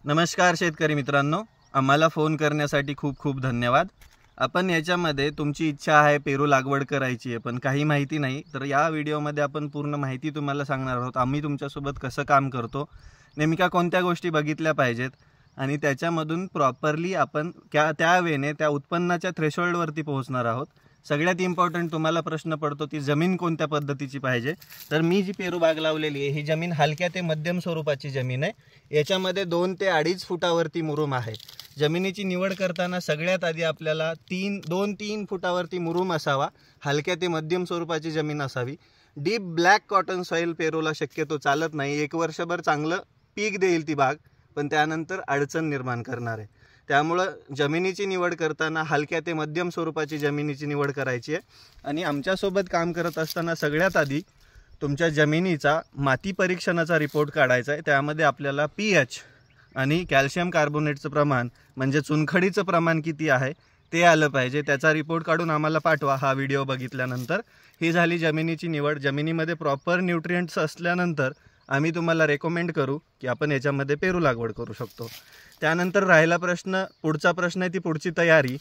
नमस्कार शेतकरी मित्रांनो, आम्हाला फोन करण्यासाठी खूप खूप धन्यवाद। आपण याच्यामध्ये तुमची इच्छा आहे पेरू लागवड करायची आहे पण काही माहिती नाही, तर या व्हिडिओमध्ये आपण पूर्ण माहिती तुम्हाला सांगणार आहोत। आम्ही तुमच्यासोबत कसं काम करतो, नेमक्या कोणत्या गोष्टी बघितल्या पाहिजेत आणि त्याच्यामधून प्रॉपरली आपण त्या वेने त्या उत्पन्नाच्या थ्रेशोल्डवरती पोहोचणार आहोत। सगळ्यात इम्पॉर्टंट तुम्हाला प्रश्न पडतो ती जमीन कोणत्या पद्धतीची पाहिजे। तर मी जी पेरू बाग लावलेली आहे ही जमीन हलक्या ते मध्यम स्वरूपाची जमीन आहे। याच्यामध्ये 2 ते 2.5 फुटावरती मुरुम आहे। जमिनीची निवड करताना सगळ्यात आधी आपल्याला 2-3 फुटावरती मुरुम असावा, हलक्या ते मध्यम स्वरूपाची जमीन असावी। डीप ब्लॅक कॉटन सॉइल पेरूला शक्यतो चालत नाही। 1 वर्षभर चांगलं पीक देईल ती बाग, पण त्यानंतर अडचण निर्माण करणार आहे। त्यामुळे जमिनीची निवड करताना हलक्या ते मध्यम स्वरूपाची जमिनीची निवड करायची आहे। आणि आमच्यासोबत काम करत असताना सगळ्यात आधी तुमच्या जमिनीचा माती परीक्षणाचा रिपोर्ट काढायचा आहे। त्यामध्ये आपल्याला पीएच आणि कॅल्शियम कार्बोनेटचं प्रमाण म्हणजे चुनखडीचं प्रमाण किती आहे ते आलं पाहिजे। त्याचा रिपोर्ट काढून आम्हाला पाठवा हा व्हिडिओ बघितल्यानंतर। ही झाली जमिनीची निवड। जमिनीमध्ये प्रॉपर न्यूट्रिएंट्स असल्यानंतर आम्ही तुम्हाला रेकमेंड करू की आपण याच्यामध्ये पेरू लागवड करू शकतो। त्यानंतर राहिला प्रश्न, पुढचा प्रश्न आहे ती पुढची तयारी।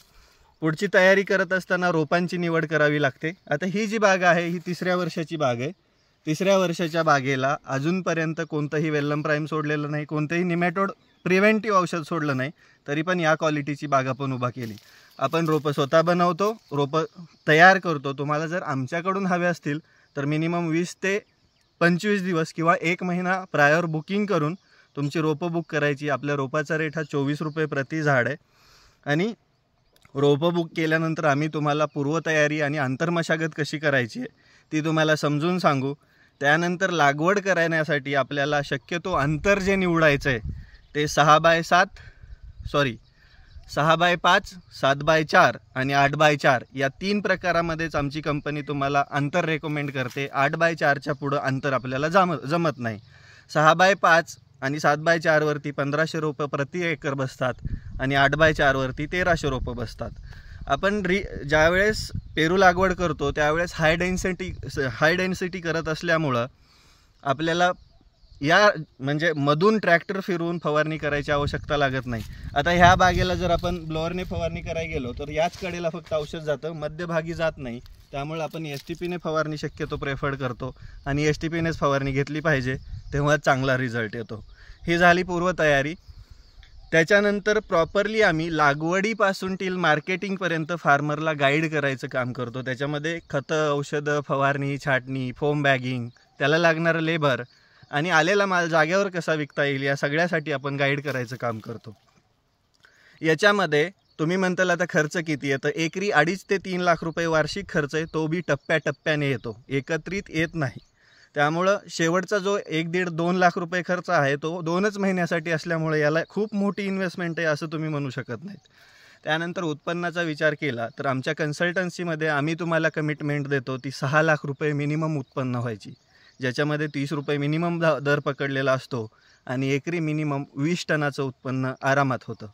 पुढची तयारी करत असताना रोपांची निवड करावी लागते। आता ही जी बाग आहे ही 3ऱ्या वर्षाची बाग आहे। 3ऱ्या वर्षाच्या बागेला अजूनपर्यंत कोणतंही वेल्लम प्राईम सोडलेलं नाही, कोणतेही निमॅटोड प्रिव्हेंटिव्ह औषध सोडलं नाही, तरी पण या क्वालिटीची बाग आपण उभा केली। आपण रोपं स्वतः बनवतो, रोपं तयार करतो। तुम्हाला जर आमच्याकडून हवे असतील तर मिनिमम 20 ते 25 दिवस किंवा 1 महिना प्रायर बुकिंग करून तुमची रोपं बुक करायची। आपल्या रोपाचा रेट हा 24 रुपये प्रति झाड आहे। आणि रोपं बुक केल्यानंतर आम्ही तुम्हाला पूर्वतयारी आणि आंतरमशागत कशी करायची आहे ती तुम्हाला समजून सांगू। त्यानंतर लागवड करण्यासाठी आपल्याला शक्यतो अंतर जे निवडायचं आहे ते 6x5, 7x4 आणि 8x4 या 3 प्रकारामध्येच आमची कंपनी तुम्हाला अंतर रेकमेंड करते। 8x4च्या पुढं अंतर आपल्याला जमत नाही। 6x5 आणि 7x4 वरती 1500 रोपं प्रति एकर बसतात आणि 8x4 वरती 1300 रोपं बसतात। आपण ज्यावेळेस पेरू लागवड करतो त्यावेळेस हाय डेन्सिटी करत असल्यामुळं आपल्याला या म्हणजे मधून ट्रॅक्टर फिरवून फवारणी करायची आवश्यकता लागत नाही। आता ह्या बागेला जर आपण ब्लोअरने फवारणी करायला गेलो तर याच कडेला फक्त औषध जातं, मध्यभागी जात नाही। त्यामुळे आपण एसटीपीने फवारणी शक्यतो प्रेफर करतो आणि एसटीपीनेच फवारणी घेतली पाहिजे, तेव्हा चांगला रिझल्ट येतो। ही झाली पूर्वतयारी। त्याच्यानंतर प्रॉपरली आम्ही लागवडीपासून टिल मार्केटिंगपर्यंत फार्मरला गाईड करायचं काम करतो। त्याच्यामध्ये खतं, औषधं, फवारणी, छाटणी, फोम बॅगिंग, त्याला लागणारं लेबर आणि आलेला माल जागेवर कसा विकता येईल या सगळ्यासाठी आपण गाईड करायचं काम करतो। याच्यामध्ये तुम्ही म्हणताल आता खर्च किती आहे, तर एकरी 2.5 ते 3 लाख रुपये वार्षिक खर्च आहे, तो बी टप्प्याटप्प्याने येतो, एकत्रित येत नाही। त्यामुळं शेवटचा जो 1-1.5-2 लाख रुपये खर्च आहे तो 2च महिन्यासाठी असल्यामुळे याला खूप मोठी इन्व्हेस्टमेंट आहे असं तुम्ही म्हणू शकत नाहीत। त्यानंतर उत्पन्नाचा विचार केला तर आमच्या कन्सल्टन्सीमध्ये आम्ही तुम्हाला कमिटमेंट देतो ती 6 लाख रुपये मिनिमम उत्पन्न व्हायची, ज्याच्यामध्ये 30 रुपये मिनिमम दर पकडलेला असतो आणि एकरी मिनिमम 20 टनाचं उत्पन्न आरामात होतं।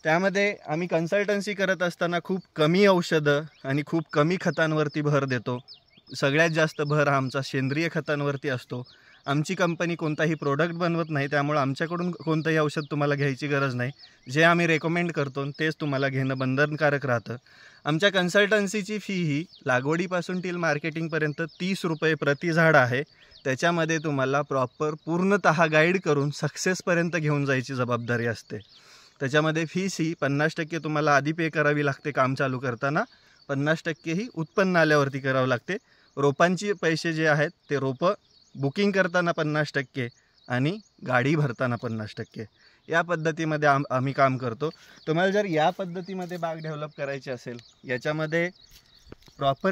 त्यामध्ये आम्ही कन्सल्टन्सी करत असताना खूप कमी औषधं आणि खूप कमी खतांवरती भर देतो। सगळ्यात जास्त भर हा आमचा सेंद्रिय खतांवरती असतो। आमची कंपनी कोणताही प्रोडक्ट बनवत नाही, त्यामुळे आमच्याकडून कोणतंही औषध तुम्हाला घ्यायची गरज नाही। जे आम्ही रेकमेंड करतो तेच तुम्हाला घेणं बंधनकारक राहतं। आमच्या कन्सल्टन्सीची फी ही लागवडीपासून टिल मार्केटिंगपर्यंत 30 रुपये प्रति झाड आहे। त्याच्यामध्ये तुम्हाला प्रॉपर पूर्णतः गाईड करून सक्सेसपर्यंत घेऊन जायची जबाबदारी असते। त्याच्यामध्ये फीस ही 50% तुम्हाला आधी पे करावी लागते काम चालू करताना, 50% ही उत्पन्न आल्यावरती करावं लागते। रोपांची पैसे जे आहेत ते रोपं बुकिंग करताना 50% आणि गाडी भरताना 50%, या पद्धतीमध्ये आम्ही काम करतो। तुम्हाला जर या पद्धतीमध्ये बाग डेव्हलप करायची असेल, याच्यामध्ये प्रॉपर